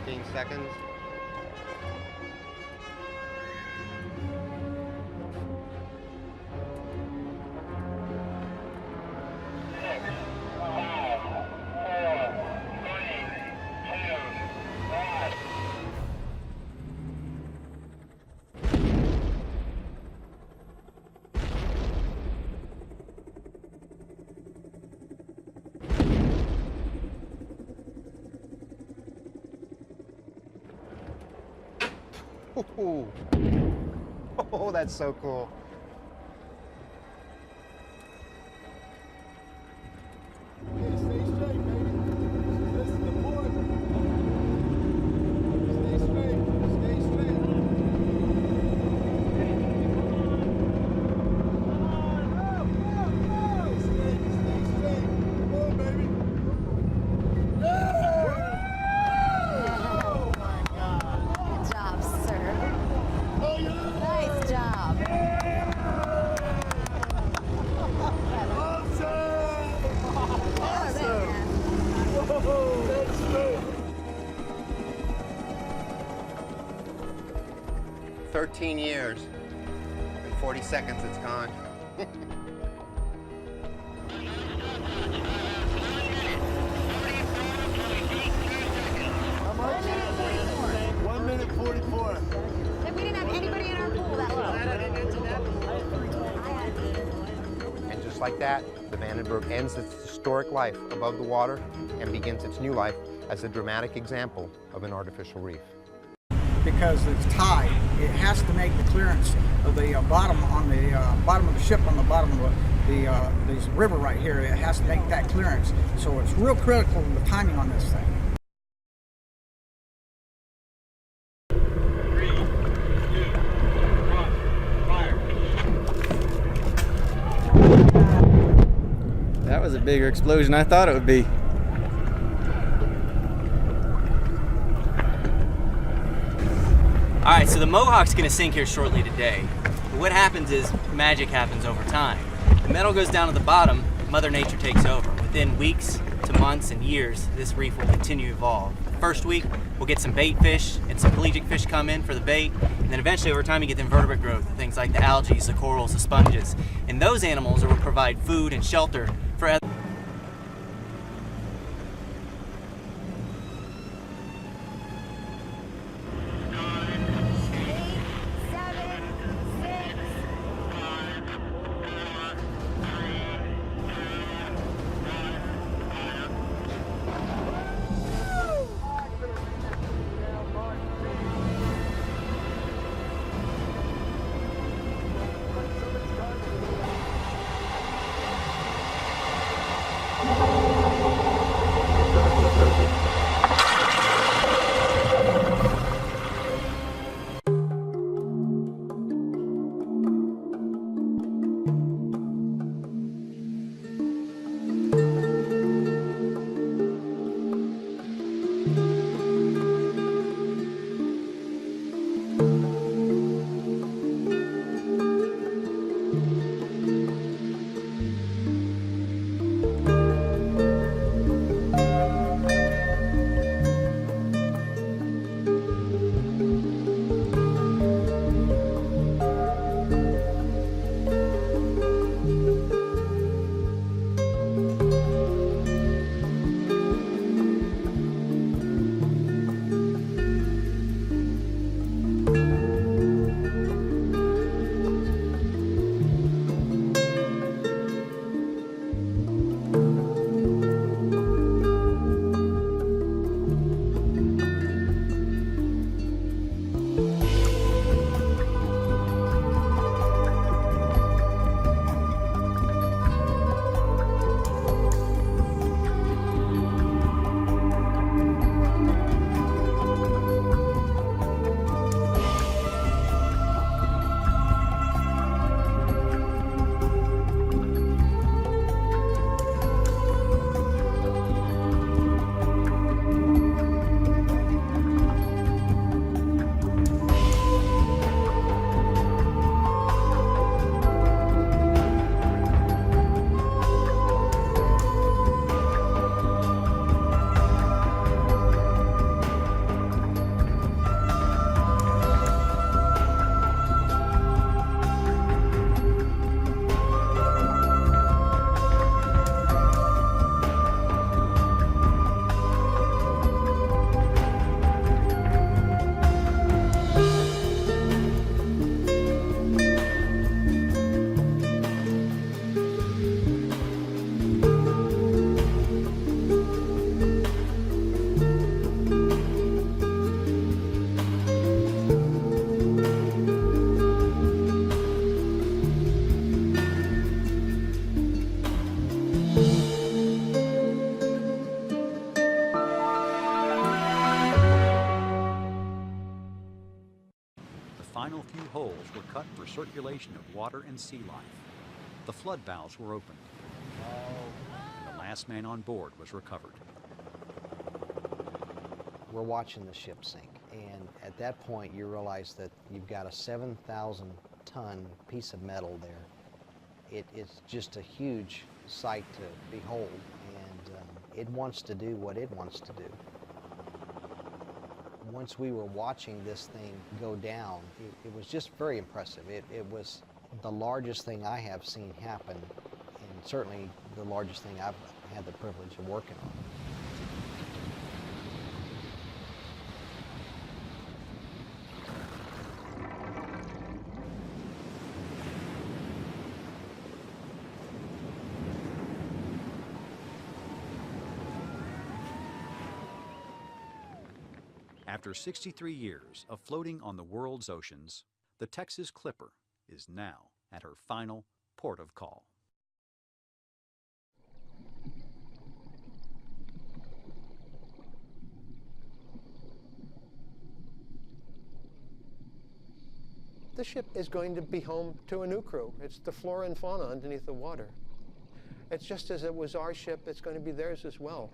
15 seconds. Oh, that's so cool. Hey, stay straight, baby. This is the point. Stay straight. Stay straight. Stay straight. Come on, baby. Good job, sir. Nice job. Awesome. 13 years. In 40 seconds, it's gone. How much? 1 minute 44. If we didn't have anybody in our pool that long. And just like that, the Vandenberg ends its historic life above the water and begins its new life as a dramatic example of an artificial reef. Because it's tide, it has to make the clearance of the bottom on the bottom of the ship on the bottom of this river right here. It has to make that clearance, so it's real critical the timing on this thing. 3, 2, 1, fire. That was a bigger explosion than I thought it would be. Alright, so the Mohawk's gonna sink here shortly today. But what happens is magic happens over time. The metal goes down to the bottom, Mother Nature takes over. Within weeks to months and years, this reef will continue to evolve. The first week, we'll get some bait fish and some pelagic fish come in for the bait, and then eventually over time you get the invertebrate growth, things like the algae, the corals, the sponges. And those animals will provide food and shelter for other final few holes were cut for circulation of water and sea life. The flood valves were opened. And the last man on board was recovered. We're watching the ship sink, and at that point you realize that you've got a 7,000-ton piece of metal there. It's just a huge sight to behold, and it wants to do what it wants to do. Once we were watching this thing go down, it was just very impressive. It was the largest thing I have seen happen, and certainly the largest thing I've had the privilege of working on. After 63 years of floating on the world's oceans, the Texas Clipper is now at her final port of call. The ship is going to be home to a new crew. It's the flora and fauna underneath the water. It's just as it was our ship, it's going to be theirs as well.